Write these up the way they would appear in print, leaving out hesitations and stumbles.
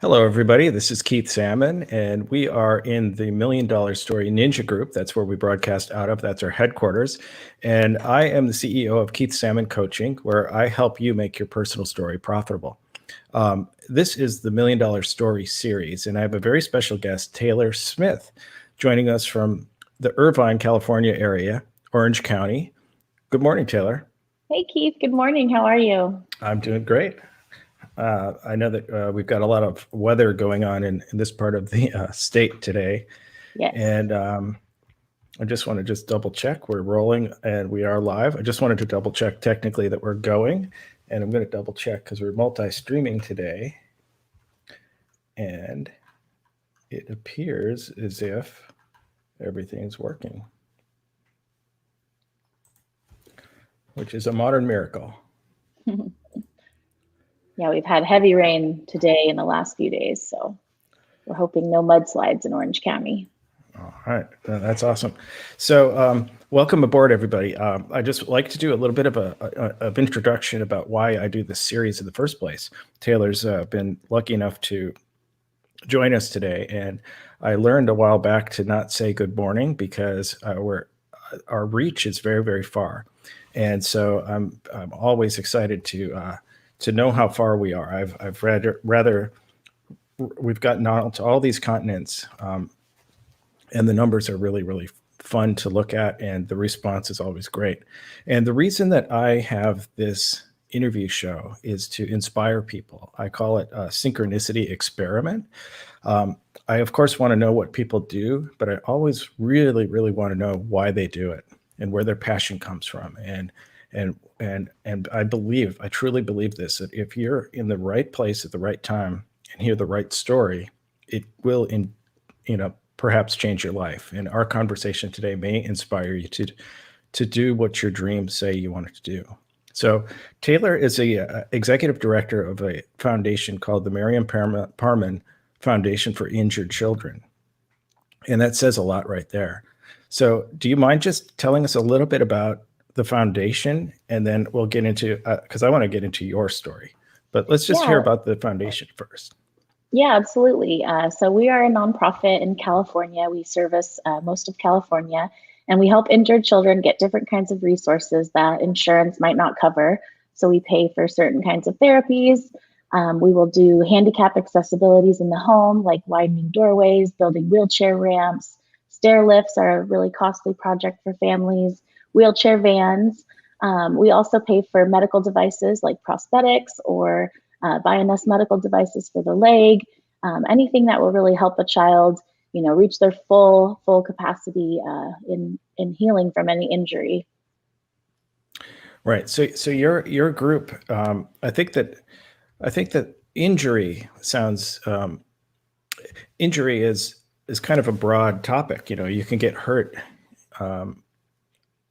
Hello, everybody. This is Keith Salmon, and we are in the Million Dollar Story Ninja Group. That's where we broadcast out of. That's our headquarters. And I am the CEO of Keith Salmon Coaching, where I help you make your personal story profitable. This is the Million Dollar Story series, and I have a very special guest, Taylor Smith, joining us from the Irvine, California area, Orange County. Good morning, Taylor. Hey, Keith. Good morning. How are you? I'm doing great. I know that we've got a lot of weather going on in this part of the state today. Yes. And I just want to double check. We're rolling and we are live. I just wanted to double check technically that we're going. And I'm going to double check because we're multi-streaming today. And it appears as if everything's working, which is a modern miracle. Yeah, we've had heavy rain today in the last few days, so we're hoping no mudslides in Orange County. All right, that's awesome. So welcome aboard, everybody. I just like to do a little bit of introduction about why I do this series in the first place. Taylor's been lucky enough to join us today, and I learned a while back to not say good morning because our reach is very, very far. And so I'm always excited to know how far we are. I've read we've gotten out to all these continents, and the numbers are really, really fun to look at, and the response is always great. And the reason that I have this interview show is to inspire people. I call it a synchronicity experiment. I, of course, want to know what people do, but I always really, really want to know why they do it and where their passion comes from. And I truly believe this, that if you're in the right place at the right time and hear the right story, it will, perhaps change your life. And our conversation today may inspire you to do what your dreams say you want it to do. So Taylor is a executive director of a foundation called the Maryam Parman Foundation for Injured Children. And that says a lot right there. So do you mind just telling us a little bit about the foundation, and then we'll get into, because I want to get into your story, but let's just hear about the foundation first. Yeah, absolutely. So we are a nonprofit in California. We service most of California, and we help injured children get different kinds of resources that insurance might not cover. So we pay for certain kinds of therapies. We will do handicap accessibilities in the home, like widening doorways, building wheelchair ramps. Stair lifts are a really costly project for families. Wheelchair vans. We also pay for medical devices like prosthetics or Bioness medical devices for the leg. Anything that will really help a child, reach their full capacity in healing from any injury. Right. So your group, I think that injury sounds injury is kind of a broad topic. You can get hurt.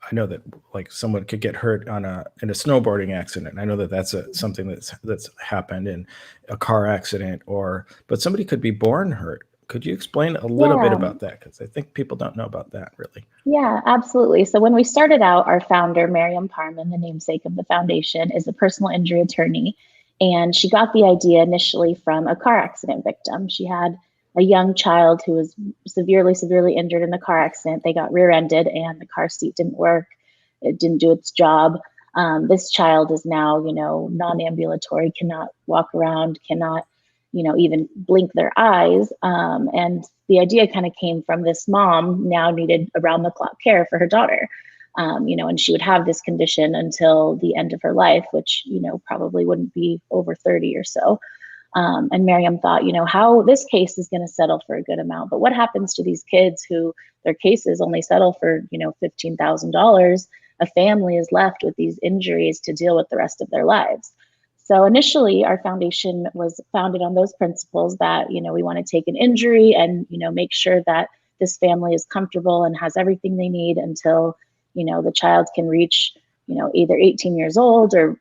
I know that like someone could get hurt in a snowboarding accident. I know that that's something that's happened in a car accident, but somebody could be born hurt. Could you explain a little bit about that? Because I think people don't know about that really. Yeah, absolutely. So when we started out, our founder, Maryam Parman, the namesake of the foundation, is a personal injury attorney. And she got the idea initially from a car accident victim. She had a young child who was severely injured in the car accident. They got rear-ended and the car seat didn't work. It didn't do its job. This child is now, non-ambulatory, cannot walk around, cannot, even blink their eyes. And the idea kind of came from this mom now needed around-the-clock care for her daughter. And she would have this condition until the end of her life, which, probably wouldn't be over 30 or so. And Maryam thought, how this case is going to settle for a good amount, but what happens to these kids who their cases only settle for, $15,000? A family is left with these injuries to deal with the rest of their lives. So initially, our foundation was founded on those principles that, we want to take an injury and, make sure that this family is comfortable and has everything they need until, the child can reach, either 18 years old or,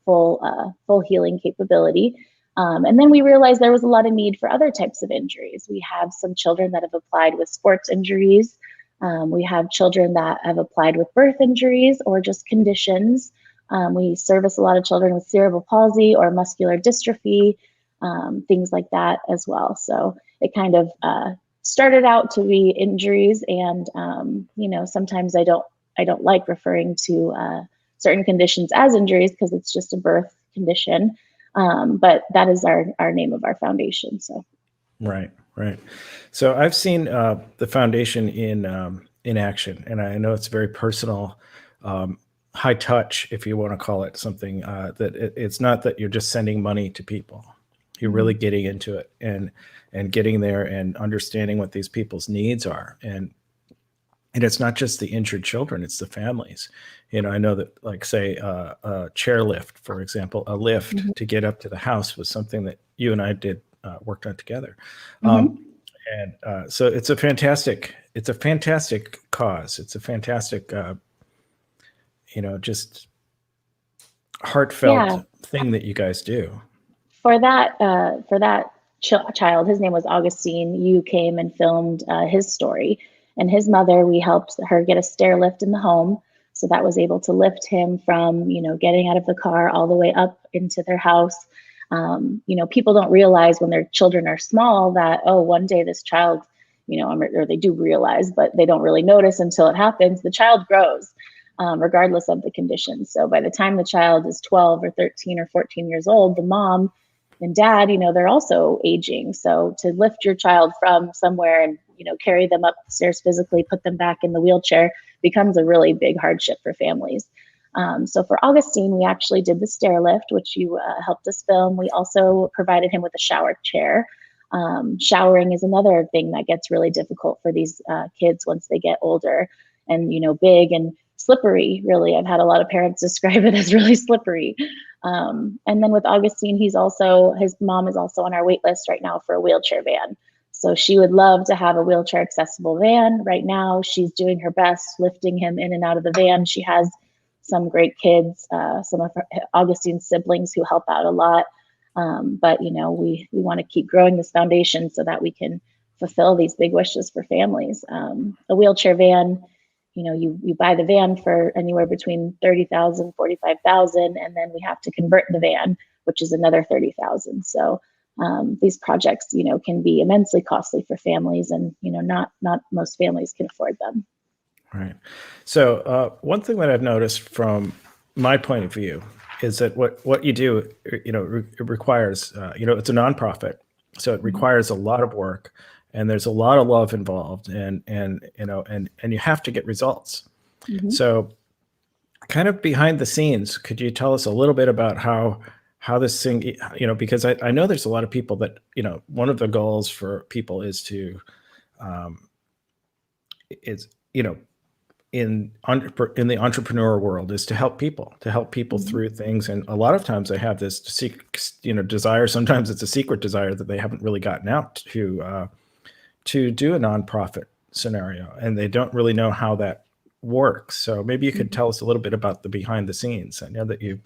full healing capability. And then we realized there was a lot of need for other types of injuries. We have some children that have applied with sports injuries. We have children that have applied with birth injuries or just conditions. We service a lot of children with cerebral palsy or muscular dystrophy. things like that as well. So it kind of started out to be injuries, and sometimes I don't like referring to certain conditions as injuries because it's just a birth condition. But that is our name of our foundation. So. Right, right. So I've seen the foundation in action, and I know it's very personal, high touch, if you want to call it something. That it's not that you're just sending money to people; you're really getting into it and getting there and understanding what these people's needs are, and it's not just the injured children; it's the families. I know that, like, say, a chair lift, for example, a lift Mm-hmm. to get up to the house was something that you and I did worked on together. Mm-hmm. And so it's a fantastic cause. It's a fantastic, just heartfelt Yeah. thing that you guys do. For that child, his name was Augustine. You came and filmed his story, and his mother. We helped her get a stair lift in the home, so that was able to lift him from getting out of the car all the way up into their house. People don't realize when their children are small that, oh, one day this child, or they do realize, but they don't really notice until it happens. The child grows. Regardless of the condition. So by the time the child is 12 or 13 or 14 years old, the mom and dad, they're also aging. So to lift your child from somewhere and, carry them up the stairs physically, put them back in the wheelchair becomes a really big hardship for families. So for Augustine, we actually did the stair lift, which you helped us film. We also provided him with a shower chair. Showering is another thing that gets really difficult for these kids once they get older and, big and slippery, really. I've had a lot of parents describe it as really slippery. And then with Augustine, his mom is also on our wait list right now for a wheelchair van. So she would love to have a wheelchair accessible van. Right now, she's doing her best lifting him in and out of the van. She has some great kids, some of Augustine's siblings who help out a lot. But we want to keep growing this foundation so that we can fulfill these big wishes for families. A wheelchair van, you buy the van for anywhere between 30,000, 45,000, and then we have to convert the van, which is another 30,000. So these projects, can be immensely costly for families, and not most families can afford them. Right. So one thing that I've noticed from my point of view is that what you do, it requires, it's a nonprofit, so it requires a lot of work, and there's a lot of love involved, and you have to get results. Mm-hmm. So, kind of behind the scenes, could you tell us a little bit about how this thing, because I know there's a lot of people that, one of the goals for people is to, is in the entrepreneur world is to help people Mm-hmm. through things, and a lot of times they have this desire. Sometimes it's a secret desire that they haven't really gotten out to do a nonprofit scenario, and they don't really know how that works. So maybe you could tell us a little bit about the behind the scenes. I know that you.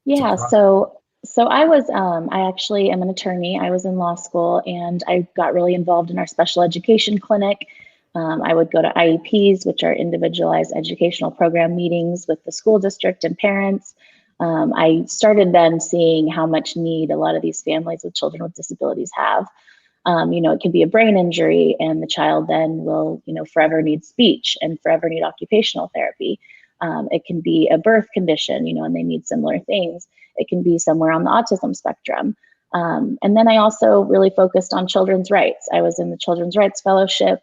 Yeah, so I actually am an attorney. I was in law school, and I got really involved in our special education clinic. I would go to IEPs, which are individualized educational program meetings with the school district and parents. I started then seeing how much need a lot of these families with children with disabilities have. It can be a brain injury, and the child then will, forever need speech and forever need occupational therapy. It can be a birth condition, and they need similar things. It can be somewhere on the autism spectrum. And then I also really focused on children's rights. I was in the Children's Rights Fellowship.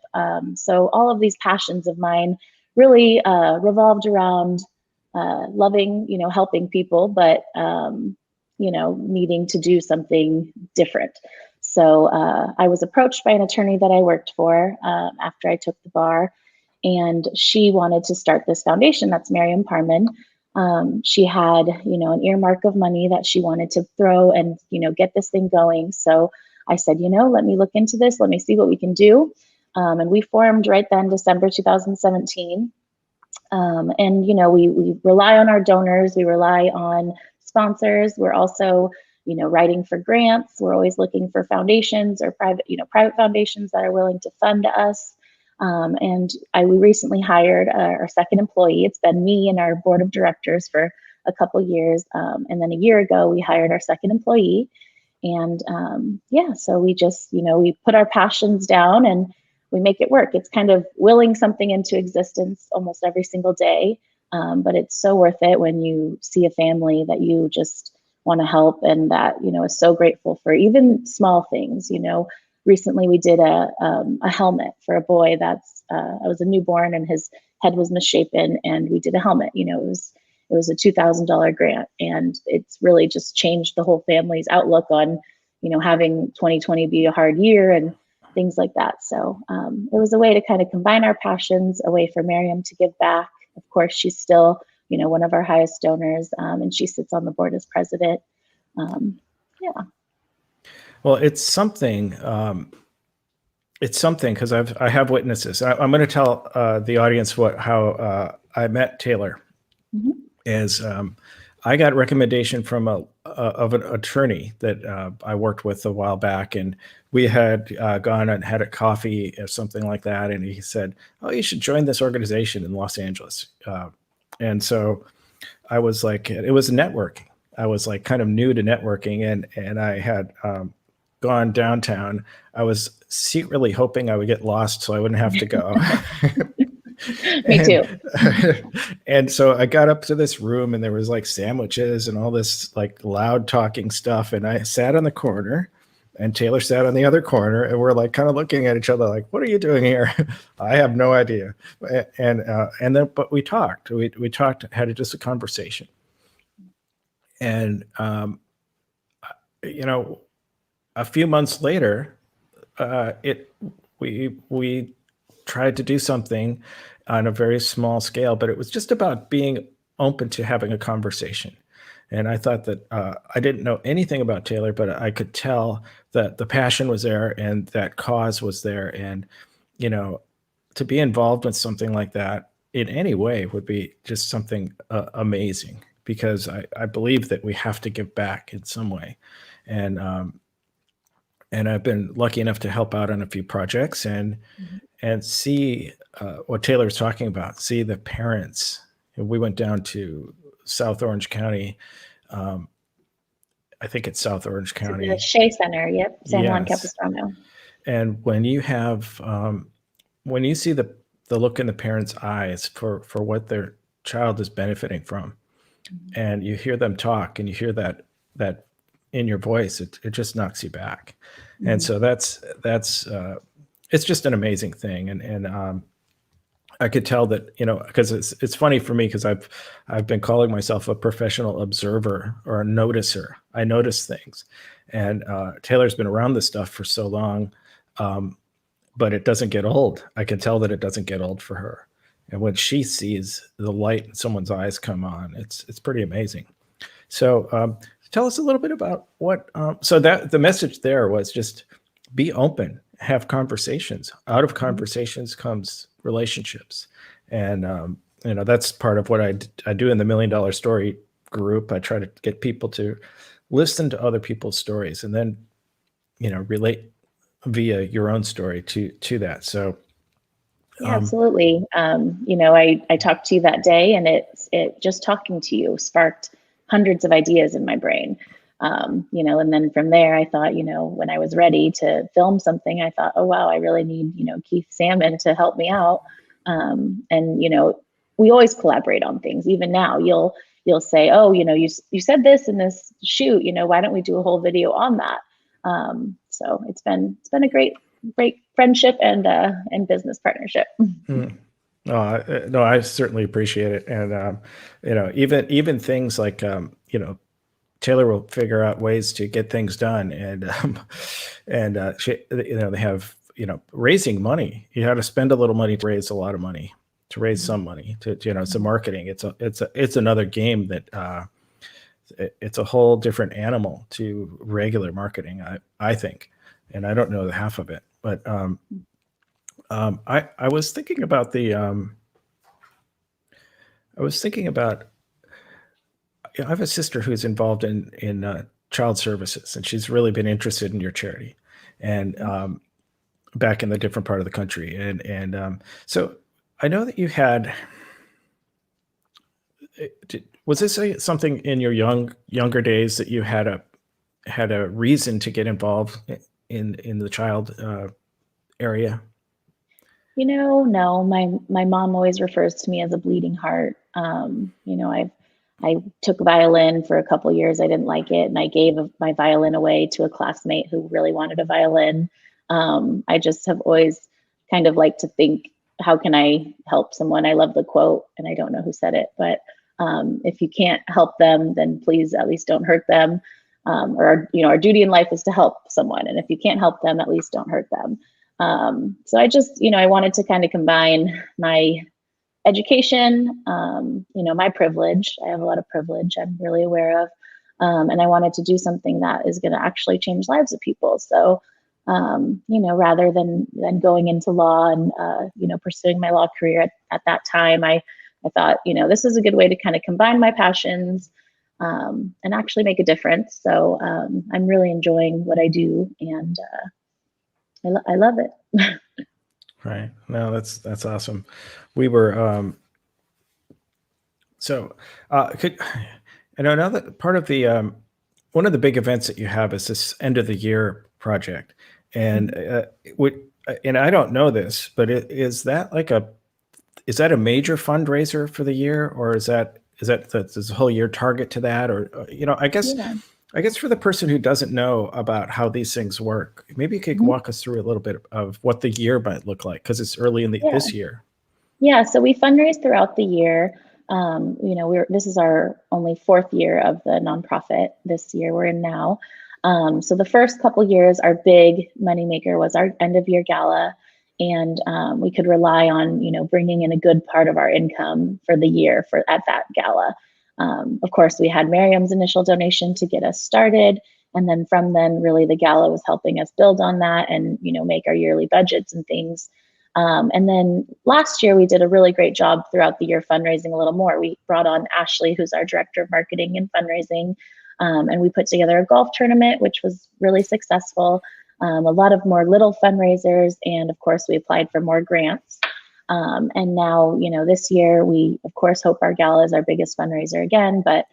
So all of these passions of mine really revolved around loving, helping people, but, needing to do something different. So I was approached by an attorney that I worked for after I took the bar, and she wanted to start this foundation. That's Maryam Parman. She had, an earmark of money that she wanted to throw and, get this thing going. So I said, let me look into this. Let me see what we can do. And we formed right then, December 2017. And, we rely on our donors. We rely on sponsors. We're also, writing for grants. We're always looking for foundations or private foundations that are willing to fund us. And we recently hired our second employee. It's been me and our board of directors for a couple years. And then a year ago, we hired our second employee. And yeah, so we just, we put our passions down and we make it work. It's kind of willing something into existence almost every single day. But it's so worth it when you see a family that you just want to help and that, is so grateful for even small things. Recently we did a helmet for a boy that's, I was a newborn and his head was misshapen, and we did a helmet. It was a $2,000 grant, and it's really just changed the whole family's outlook on, having 2020 be a hard year and things like that. So it was a way to kind of combine our passions, a way for Maryam to give back. Of course, she's still, one of our highest donors, and she sits on the board as president. Yeah. Well, it's something. It's something because I have witnesses. I'm going to tell the audience how I met Taylor. Mm-hmm. Is I got recommendation from of an attorney that I worked with a while back, and we had gone and had a coffee or something like that, and he said, "Oh, you should join this organization in Los Angeles." And so I was like, it was networking. I was like kind of new to networking, and I had gone downtown. I was secretly hoping I would get lost so I wouldn't have to go. Me too. And so I got up to this room and there was like sandwiches and all this like loud talking stuff. And I sat on the corner and Taylor sat on the other corner, and we're like kind of looking at each other like, what are you doing here? I have no idea. And then, but we talked, we talked, had just a conversation. And, a few months later, we tried to do something on a very small scale, but it was just about being open to having a conversation. And I thought that I didn't know anything about Taylor, but I could tell that the passion was there and that cause was there. And, to be involved with something like that in any way would be just something amazing, because I believe that we have to give back in some way. And I've been lucky enough to help out on a few projects and see what Taylor's talking about, see the parents. We went down to South Orange County. I think it's South Orange County. The Shea Center, yep, San Juan Capistrano. And when you have, when you see the look in the parents' eyes for what their child is benefiting from, and you hear them talk and you hear that in your voice, it just knocks you back. And so that's it's just an amazing thing. And I could tell that, because it's funny for me, because I've been calling myself a professional observer or a noticer. I notice things, and Taylor's been around this stuff for so long, but it doesn't get old. I can tell that it doesn't get old for her. And when she sees the light in someone's eyes come on, it's pretty amazing. So tell us a little bit about what. So that the message there was just be open, have conversations. Out of conversations comes relationships, and that's part of what I do in the $1 Million Story group. I try to get people to listen to other people's stories and then relate via your own story to that. So yeah, absolutely. I talked to you that day, and it just talking to you sparked hundreds of ideas in my brain. And then from there, I thought, when I was ready to film something, I thought, oh, wow, I really need, Keith Salmon to help me out. We always collaborate on things. Even now, you'll say, oh, you said this in this shoot, why don't we do a whole video on that? So it's been a great friendship and business partnership. No, I certainly appreciate it. And, even things like, Taylor will figure out ways to get things done, and she, they have raising money. You have to spend a little money to raise a lot of money, to raise some money. To marketing. It's another game that it's a whole different animal to regular marketing. I think, and I don't know the half of it, but I was thinking about I have a sister who's involved in child services, and she's really been interested in your charity, and back in the different part of the country. And so I know that you had was this something in your younger days that you had a reason to get involved in the child area? No, my mom always refers to me as a bleeding heart. I took violin for a couple years. I didn't like it, and I gave my violin away to a classmate who really wanted a violin. I just have always kind of liked to think, how can I help someone? I love the quote, and I don't know who said it, but if you can't help them, then please at least don't hurt them. Our duty in life is to help someone, and if you can't help them, at least don't hurt them. So I just, I wanted to kind of combine my education, my privilege. I have a lot of privilege I'm really aware of. And I wanted to do something that is going to actually change lives of people. So, rather than going into law and, pursuing my law career at that time, I thought, this is a good way to kind of combine my passions and actually make a difference. So I'm really enjoying what I do, and I love it. Right. No, that's awesome. We were could and another part of the one of the big events that you have is this end of the year project, and and I don't know this, but is that a major fundraiser for the year, or is this whole year target to that, or Yeah. I guess for the person who doesn't know about how these things work, maybe you could Mhm. walk us through a little bit of what the year might look like, because it's early in Yeah. this year. Yeah, so we fundraise throughout the year. This is our only fourth year of the nonprofit this year we're in now. So the first couple years, our big moneymaker was our end of year gala, and we could rely on bringing in a good part of our income for the year at that gala. Of course, we had Maryam's initial donation to get us started, and then from then, really the gala was helping us build on that and make our yearly budgets and things. And then last year, we did a really great job throughout the year fundraising a little more. We brought on Ashley, who's our director of marketing and fundraising, and we put together a golf tournament, which was really successful. A lot of more little fundraisers, and of course, we applied for more grants. And now, this year, we of course hope our gala is our biggest fundraiser again, but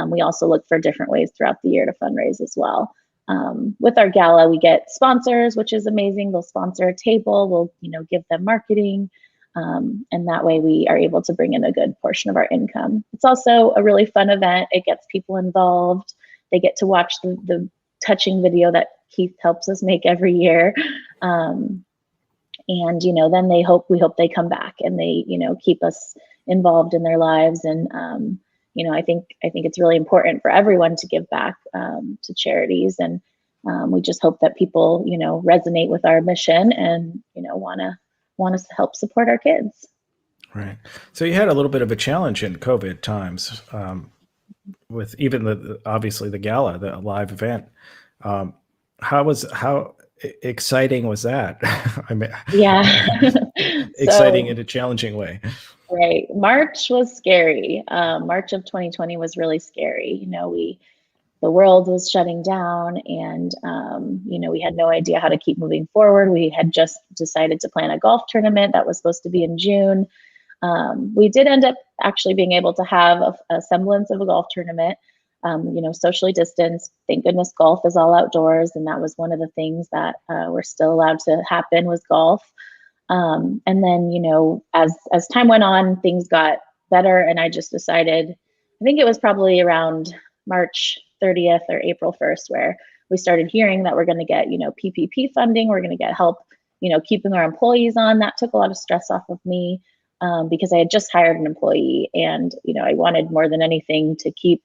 we also look for different ways throughout the year to fundraise as well. With our gala, we get sponsors, which is amazing. They'll sponsor a table. We'll, give them marketing. And that way we are able to bring in a good portion of our income. It's also a really fun event. It gets people involved. They get to watch the touching video that Keith helps us make every year. And, then we hope they come back and they, keep us involved in their lives. And, I think it's really important for everyone to give back to charities, and we just hope that people, resonate with our mission and, want us to help support our kids. Right. So you had a little bit of a challenge in COVID times with even obviously the gala, the live event. How exciting was that? I mean, Yeah. exciting in a challenging way. Right. March was scary. March of 2020 was really scary. The world was shutting down, and we had no idea how to keep moving forward. We had just decided to plan a golf tournament that was supposed to be in June. We did end up actually being able to have a semblance of a golf tournament, socially distanced. Thank goodness golf is all outdoors, and that was one of the things that were still allowed to happen was golf. And then, as time went on, things got better, and I just decided, I think it was probably around March 30th or April 1st, where we started hearing that we're going to get, PPP funding. We're going to get help, keeping our employees on. That took a lot of stress off of me because I had just hired an employee, and, I wanted more than anything to keep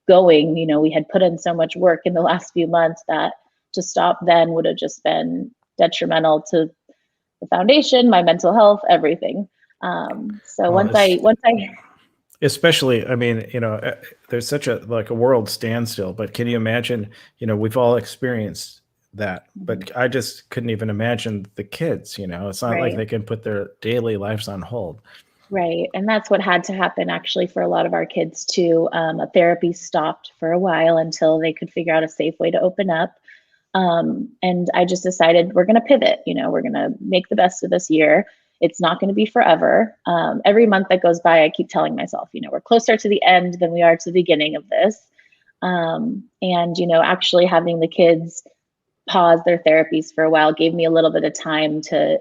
going. We had put in so much work in the last few months that to stop then would have just been detrimental to the foundation, my mental health, everything. So Well, once I especially, I mean, there's such a world standstill, but can you imagine, we've all experienced that, but I just couldn't even imagine the kids, it's not like they can put their daily lives on hold. Right. And that's what had to happen actually for a lot of our kids too. Therapy stopped for a while until they could figure out a safe way to open up. And I just decided we're going to pivot, we're going to make the best of this year. It's not going to be forever. Every month that goes by, I keep telling myself, we're closer to the end than we are to the beginning of this. And, actually having the kids pause their therapies for a while gave me a little bit of time to,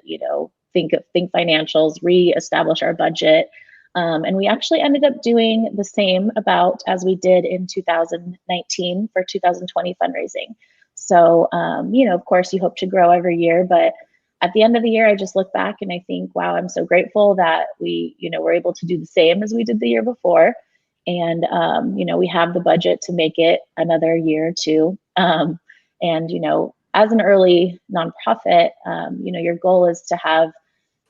think financials, reestablish our budget. And we actually ended up doing the same about as we did in 2019 for 2020 fundraising. So, of course, you hope to grow every year, but at the end of the year, I just look back and I think, wow, I'm so grateful that we, were able to do the same as we did the year before. And, we have the budget to make it another year or two. And, as an early nonprofit, your goal is to have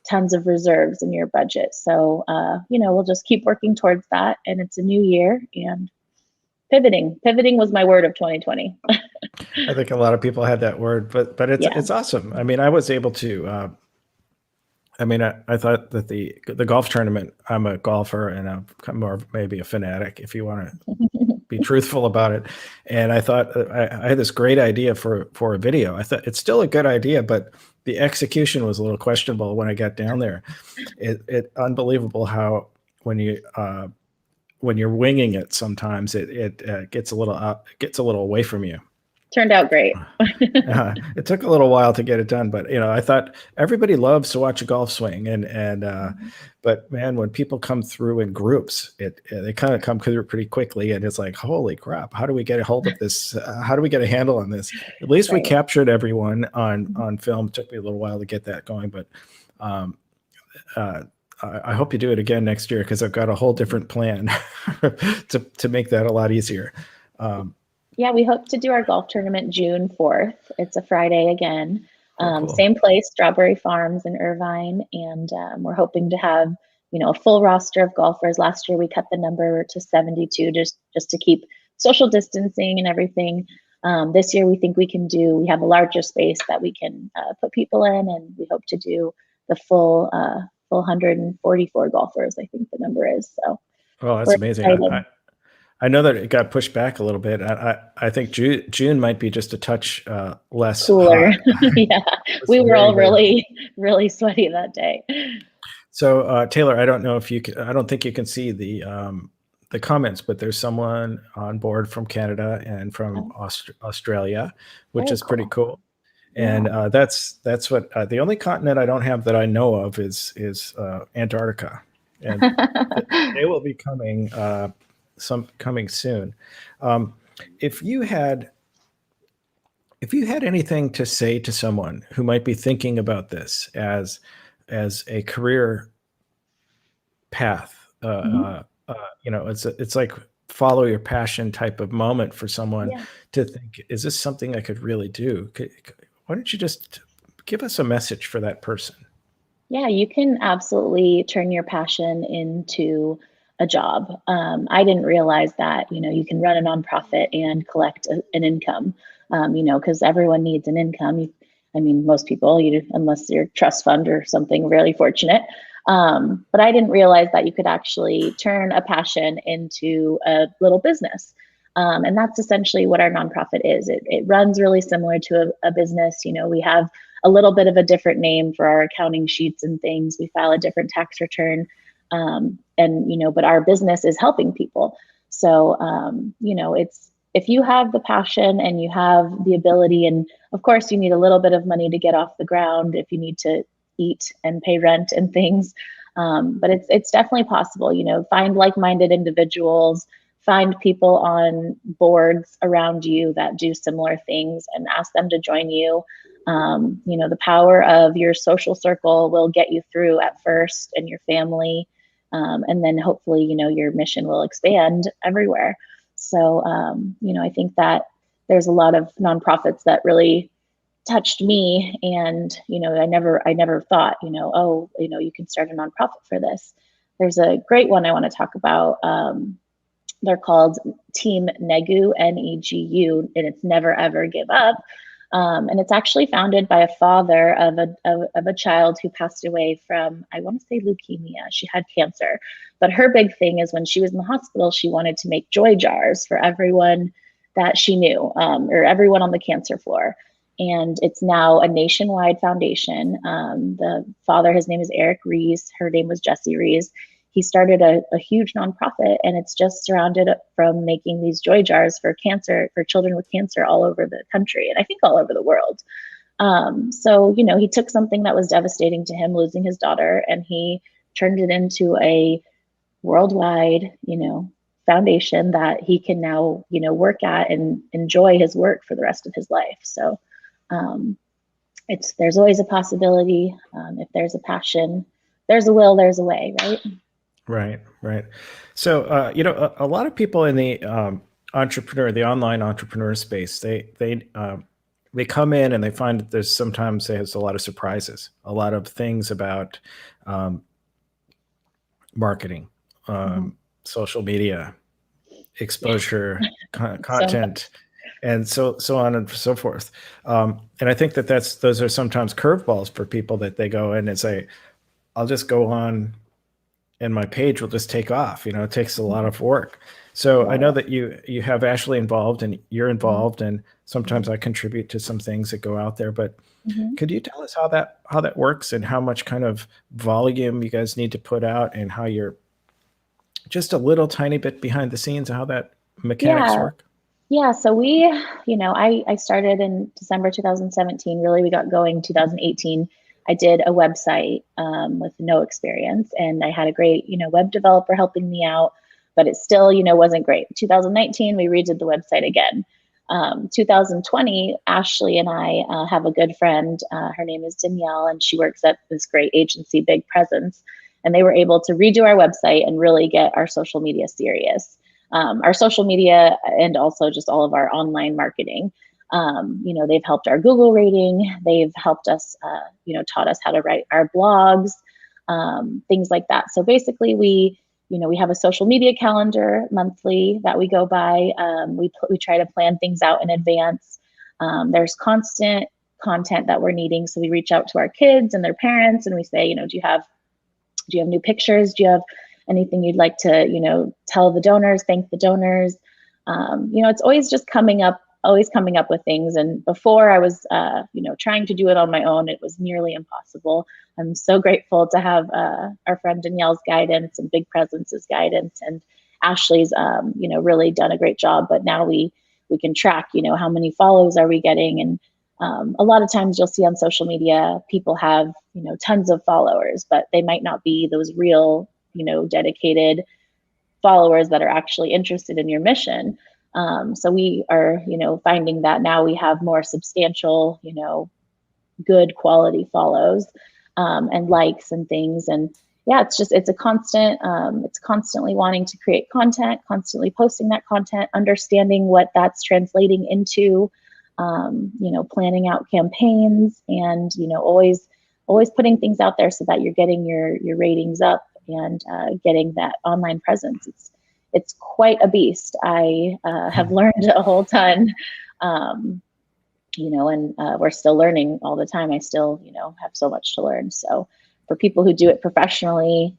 tons of reserves in your budget. So, we'll just keep working towards that. And it's a new year, and pivoting was my word of 2020. I think a lot of people had that word, but it's awesome. I mean, I was able to, I thought that the golf tournament, I'm a golfer and I'm more of maybe a fanatic if you want to be truthful about it. And I thought I had this great idea for a video. I thought it's still a good idea, but the execution was a little questionable when I got down there. It unbelievable how when you're winging it, sometimes it gets a little away from you. Turned out great. It took a little while to get it done, but I thought everybody loves to watch a golf swing, but man, when people come through in groups, they kind of come through pretty quickly, and it's like, holy crap, how do we get a hold of this? How do we get a handle on this? At least we captured everyone on film. It took me a little while to get that going, but I hope you do it again next year, because I've got a whole different plan to make that a lot easier. Yeah, we hope to do our golf tournament June 4th. It's a Friday again. Cool. Same place, Strawberry Farms in Irvine. And we're hoping to have, a full roster of golfers. Last year, we cut the number to 72 just to keep social distancing and everything. This year, we think we have a larger space that we can put people in, and we hope to do the full 144 golfers, I think the number is. So, well, that's amazing. I know that it got pushed back a little bit. I think June might be just a touch less cooler. Yeah, we were all really, really sweaty that day. So Taylor, I don't know if you can, I don't think you can see the comments, but there's someone on board from Canada and from Australia, which is pretty cool. And that's what the only continent I don't have that I know of is Antarctica, and they will be coming. Coming soon. If you had anything to say to someone who might be thinking about this as a career path, it's like follow your passion type of moment for someone to think, is this something I could really do? Why don't you just give us a message for that person? Yeah, you can absolutely turn your passion into a job. I didn't realize that, you can run a nonprofit and collect an income, because everyone needs an income. Most people, unless you're trust fund or something really fortunate. But I didn't realize that you could actually turn a passion into a little business. And that's essentially what our nonprofit is. It runs really similar to a business. We have a little bit of a different name for our accounting sheets and things. We file a different tax return. But our business is helping people. So, it's, if you have the passion and you have the ability, and of course you need a little bit of money to get off the ground if you need to eat and pay rent and things. But it's definitely possible, find like-minded individuals, find people on boards around you that do similar things and ask them to join you. The power of your social circle will get you through at first, and your family. And then hopefully, your mission will expand everywhere. So, I think that there's a lot of nonprofits that really touched me. And, I never thought, you can start a nonprofit for this. There's a great one I want to talk about. They're called Team Negu, Negu, and it's Never Ever Give Up. And it's actually founded by a father of a child who passed away from, I want to say, leukemia. She had cancer. But her big thing is when she was in the hospital, she wanted to make joy jars for everyone that she knew, or everyone on the cancer floor. And it's now a nationwide foundation. The father, his name is Eric Rees. Her name was Jessie Rees. He started a huge nonprofit, and it's just surrounded from making these joy jars for cancer, for children with cancer all over the country, and I think all over the world. So, you know, he took something that was devastating to him, losing his daughter, and he turned it into a worldwide, you know, foundation that he can now, you know, work at and enjoy his work for the rest of his life. So, um, there's always a possibility. If there's a passion, there's a will, there's a way, right? Right, right. So, you know, a lot of people in the the online entrepreneur space, they come in and they find that there's a lot of surprises, a lot of things about um, marketing, Mm-hmm. social media, exposure, So content, and so on and so forth. And I think that those are sometimes curveballs for people that they go in and say, "I'll just go on and my page will just take off." You know, it takes a lot of work. So I yeah. know that you have Ashley involved and you're Mm-hmm. involved, and sometimes I contribute to some things that go out there. But Mm-hmm. could you tell us how that works and how much kind of volume you guys need to put out, and how you're just a little tiny bit behind the scenes, how that mechanics Yeah. work? Yeah. So you know, I started in December 2017. Really, we got going 2018. I did a website with no experience, and I had a great, you know, web developer helping me out, but it still, you know, wasn't great. 2019, we redid the website again. 2020, Ashley and I have a good friend. Her name is Danielle, and she works at this great agency, Big Presence. And they were able to redo our website and really get our social media serious. Our social media and also just all of our online marketing. You know, they've helped our Google rating. They've helped us, you know, taught us how to write our blogs, things like that. So basically, you know, we have a social media calendar monthly that we go by. We try to plan things out in advance. There's constant content that we're needing, so we reach out to our kids and their parents, and we say, you know, do you have new pictures? Do you have anything you'd like to, you know, tell the donors, thank the donors? You know, it's always just always coming up with things. And before I was, you know, trying to do it on my own, it was nearly impossible. I'm so grateful to have our friend Danielle's guidance and Big Presence's guidance, and Ashley's, you know, really done a great job. But now we can track, you know, how many follows are we getting, and a lot of times you'll see on social media people have, you know, tons of followers, but they might not be those real, you know, dedicated followers that are actually interested in your mission. So we are, you know, finding that now we have more substantial, you know, good quality follows and likes and things. And yeah, it's a constant, it's constantly wanting to create content, constantly posting that content, understanding what that's translating into, you know, planning out campaigns, and, you know, always putting things out there so that you're getting your ratings up, and getting that online presence. It's quite a beast. I have learned a whole ton. Um, you know, and we're still learning all the time. I still, you know, have so much to learn. So for people who do it professionally,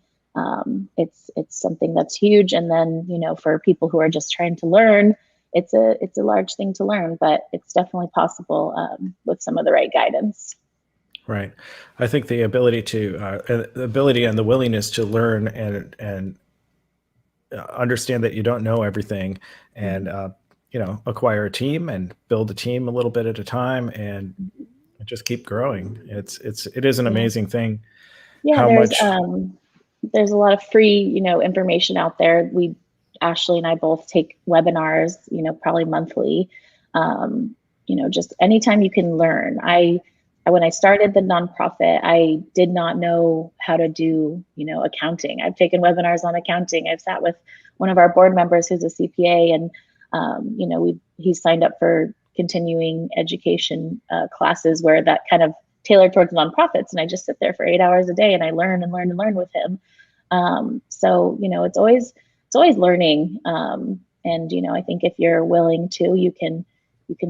it's something that's huge. And then, you know, for people who are just trying to learn, it's a large thing to learn, but it's definitely possible with some of the right guidance. Right. I think the ability and the willingness to learn and understand that you don't know everything, and Mhm. you know, acquire a team and build a team a little bit at a time, and just keep growing. It is an Yeah. amazing thing Yeah, how much. there's a lot of free, you know, information out there. Ashley and I both take webinars, you know, probably monthly. Um, you know, just anytime you can learn. When I started the nonprofit, I did not know how to do, you know, accounting. I've taken webinars on accounting. I've sat with one of our board members who's a CPA, and you know, he's signed up for continuing education classes where that kind of tailored towards nonprofits, and I just sit there for 8 hours a day and I learn and learn and learn with him. So you know, it's always learning, and you know, I think if you're willing to, you can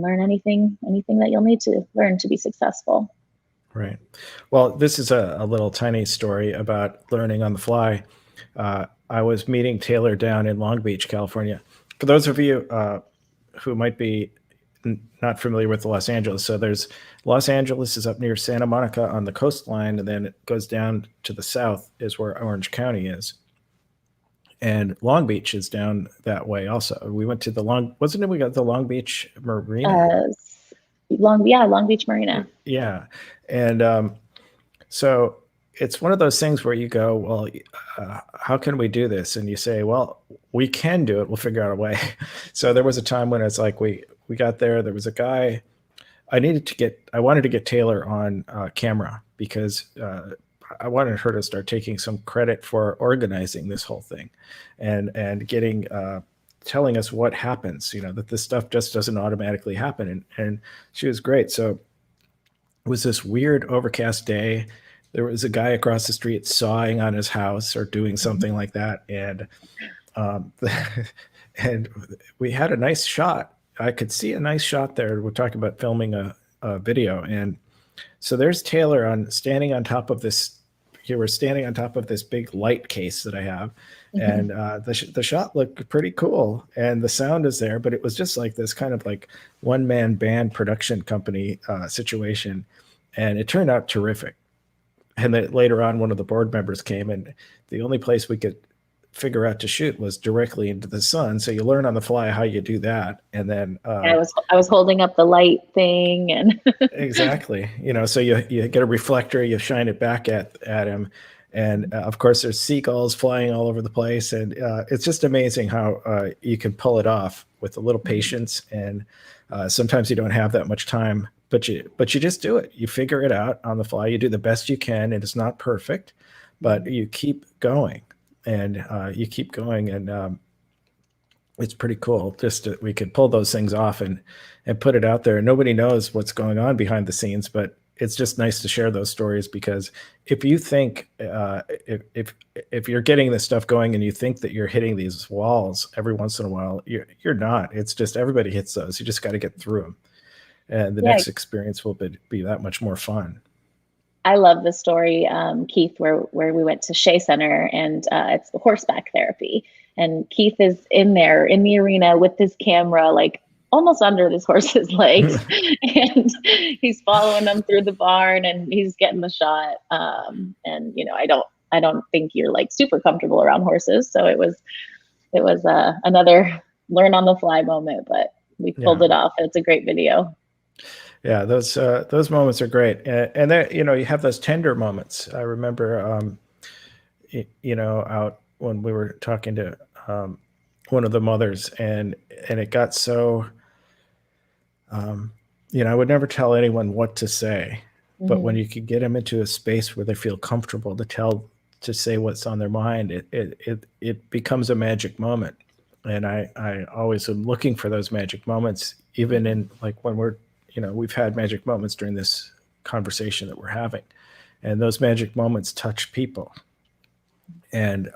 learn anything that you'll need to learn to be successful. Right. Well, this is a little tiny story about learning on the fly. I was meeting Taylor down in Long Beach, California. For those of you who might be not familiar with Los Angeles. So there's Los Angeles is up near Santa Monica on the coastline, and then it goes down to the south is where Orange County is. And Long Beach is down that way also. We went to wasn't it we got the Long Beach Marina? Long Beach Marina. Yeah. And so it's one of those things where you go, well, how can we do this? And you say, well, we can do it. We'll figure out a way. So there was a time when it's like we got there. There was a guy I wanted to get Taylor on camera because I wanted her to start taking some credit for organizing this whole thing, and getting telling us what happens. That this stuff just doesn't automatically happen, and she was great. So it was this weird overcast day. There was a guy across the street sawing on his house or doing something like that, and and we had a nice shot. I could see a nice shot there. We're talking about filming a video, and so there's Taylor standing on top of this. You were standing on top of this big light case that I have, and the shot looked pretty cool, and the sound is there, but it was just like this kind of like one-man band production company situation, and it turned out terrific. And then later on, one of the board members came, and the only place we could figure out to shoot was directly into the sun. So you learn on the fly how you do that. And then I was holding up the light thing, and exactly, so you get a reflector, you shine it back at him. And of course there's seagulls flying all over the place. And it's just amazing how you can pull it off with a little patience. And sometimes you don't have that much time, but you just do it. You figure it out on the fly. You do the best you can. And it's not perfect, but you keep going. And you keep going, and it's pretty cool. Just we could pull those things off and put it out there. And nobody knows what's going on behind the scenes, but it's just nice to share those stories, because if you think if you're getting this stuff going and you think that you're hitting these walls every once in a while, you're not. It's just everybody hits those. You just got to get through them, and the next experience will be that much more fun. I love the story, Keith, where we went to Shea Center, and it's the horseback therapy. And Keith is in there in the arena with his camera, like almost under this horse's legs, and he's following them through the barn, and he's getting the shot. And I don't think you're like super comfortable around horses, so it was another learn on the fly moment, but we pulled it off. It's a great video. Yeah, those moments are great, and then you have those tender moments. I remember, out when we were talking to one of the mothers, and it got so, I would never tell anyone what to say, but when you could get them into a space where they feel comfortable to say what's on their mind, it becomes a magic moment, and I always am looking for those magic moments, even in like when we're we've had magic moments during this conversation that we're having, and those magic moments touch people. And,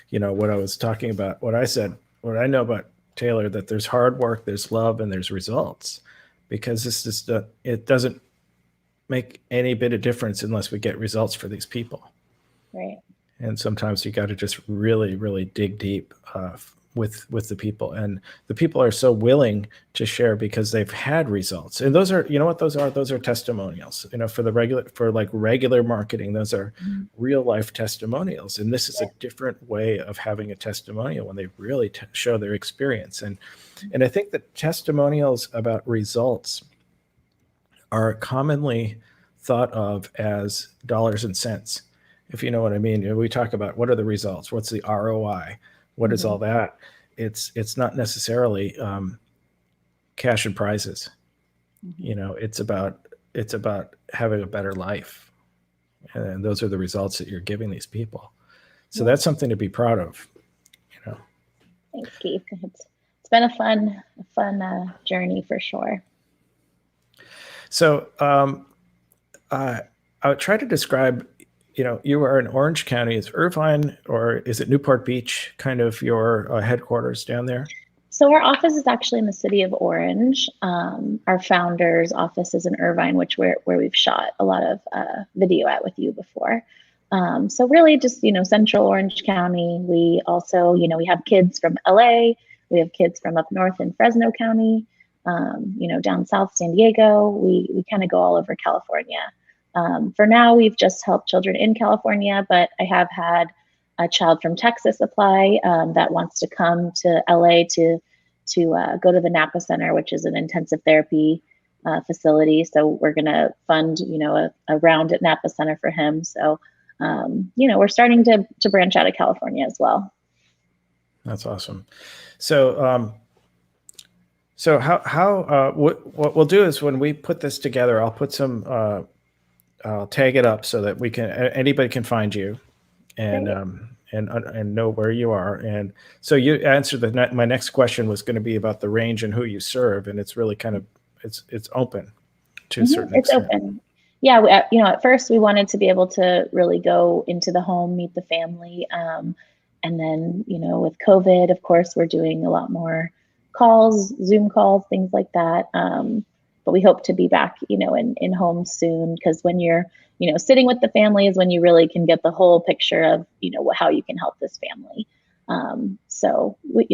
what I was talking about, what I know about Taylor, that there's hard work, there's love, and there's results, because it doesn't make any bit of difference unless we get results for these people. Right. And sometimes you got to just really, really dig deep with the people, and the people are so willing to share because they've had results. And those are, those are testimonials, for regular marketing. Those are real life testimonials. And this is a different way of having a testimonial, when they really show their experience. And I think that testimonials about results are commonly thought of as dollars and cents, if you know what I mean. We talk about what are the results, what's the ROI, what is all that? It's not necessarily cash and prizes. It's about having a better life, and those are the results that you're giving these people. So that's something to be proud of. Thanks, Keith. It's been a fun journey for sure. So I would try to describe. You are in Orange County. Is Irvine, or is it Newport Beach, kind of your headquarters down there? So our office is actually in the city of Orange. Our founder's office is in Irvine, where we've shot a lot of video at with you before. So really just, central Orange County. We also, we have kids from LA. We have kids from up north in Fresno County. down south San Diego. We kind of go all over California. For now, we've just helped children in California, but I have had a child from Texas apply that wants to come to LA to go to the Napa Center, which is an intensive therapy facility. So we're going to fund, a round at Napa Center for him. So, we're starting to branch out of California as well. That's awesome. So, what we'll do is when we put this together, I'll put some, I'll tag it up so that anybody can find you and, and know where you are. And so you answered my next question was going to be about the range and who you serve. And it's really kind of, it's open to a certain extent. It's open. Yeah. At first we wanted to be able to really go into the home, meet the family. And then, with COVID, of course, we're doing a lot more calls, Zoom calls, things like that. But we hope to be back, in homes soon, because when you're, sitting with the family is when you really can get the whole picture of, how you can help this family. So we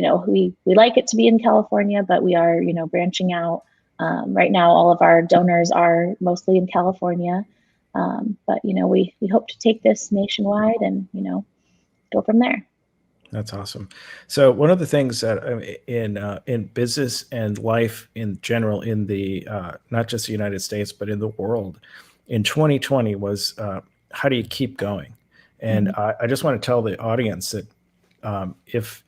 like it to be in California, but we are, branching out. Right now, all of our donors are mostly in California. But, we hope to take this nationwide and, go from there. That's awesome. So one of the things that in business and life in general, in the not just the United States, but in the world, in 2020 was how do you keep going? And I just want to tell the audience that if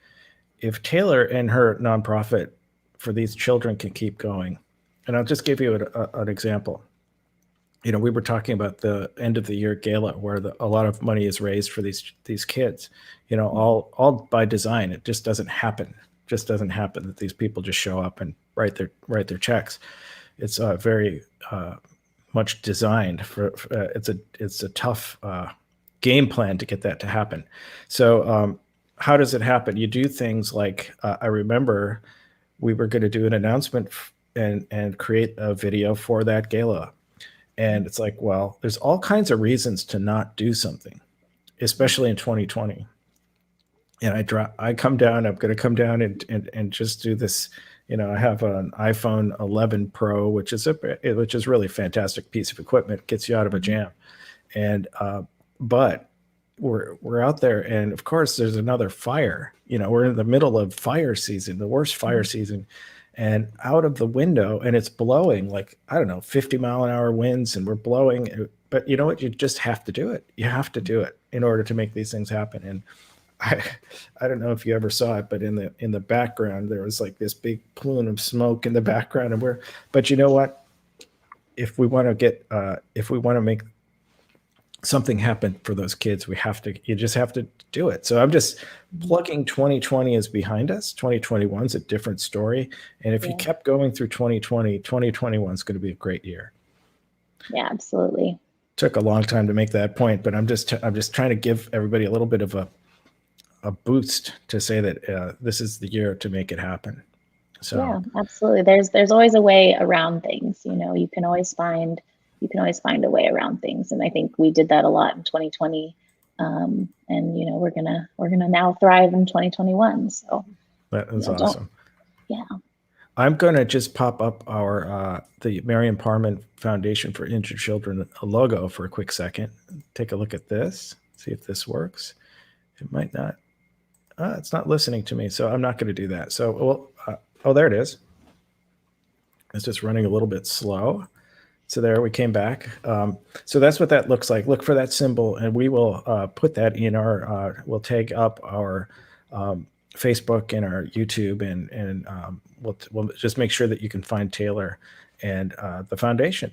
Taylor and her nonprofit for these children can keep going, and I'll just give you an example. We were talking about the end of the year gala where a lot of money is raised for these kids, all by design. It just doesn't happen. Just doesn't happen that these people just show up and write their checks. It's very much designed for it's a tough game plan to get that to happen. So how does it happen? You do things like I remember we were going to do an announcement and create a video for that gala. And it's like, well, there's all kinds of reasons to not do something, especially in 2020. And I'm going to come down and just do this. I have an iPhone 11 Pro, which is really a fantastic piece of equipment, gets you out of a jam. And, but we're out there. And of course there's another fire, we're in the middle of fire season, the worst fire season. And out of the window, and it's blowing like, 50-mile-an-hour winds, and we're blowing. But you know what? You just have to do it. You have to do it in order to make these things happen. And I don't know if you ever saw it, but in the background, there was like this big plume of smoke in the background. But you know what? If we want to make something happen for those kids, you just have to do it. So I'm just plugging 2020 is behind us. 2021 is a different story. And if you kept going through 2020, 2021 is going to be a great year. Yeah, absolutely. Took a long time to make that point, but I'm just trying to give everybody a little bit of a boost to say that this is the year to make it happen. So yeah, absolutely. There's always a way around things. You can always find a way around things. And I think we did that a lot in 2020. And we're gonna now thrive in 2021. So that is awesome. Yeah. I'm gonna just pop up our the Maryam Parman Foundation for Injured Children logo for a quick second. Take a look at this. See if this works. It might not. It's not listening to me, so I'm not going to do that. So, oh, there it is. It's just running a little bit slow. So there we came back. So that's what that looks like. Look for that symbol, and we will put that in we'll tag up our Facebook and our YouTube, and we'll just make sure that you can find Taylor and the foundation.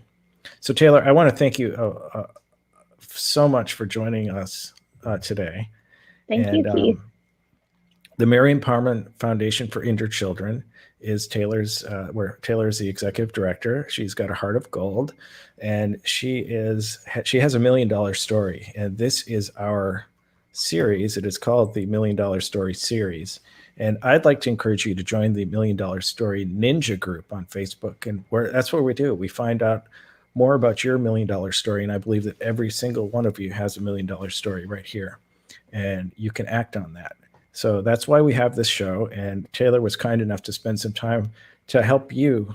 So Taylor, I want to thank you so much for joining us today. Thank you, Keith. The Maryam Parman Foundation for Injured Children is Taylor's, where Taylor is the executive director. She's got a heart of gold, and she has $1 million story. And this is our series. It is called the $1 Million Story series. And I'd like to encourage you to join the $1 Million Story Ninja group on Facebook. And that's what we do. We find out more about your $1 million story. And I believe that every single one of you has $1 million story right here. And you can act on that. So that's why we have this show. And Taylor was kind enough to spend some time to help you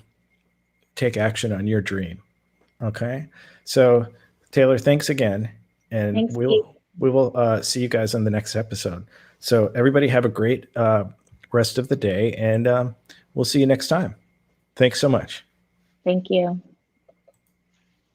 take action on your dream. Okay. So Taylor, thanks again. And Thanks, we Kate. will see you guys on the next episode. So everybody have a great rest of the day, and we'll see you next time. Thanks so much. Thank you.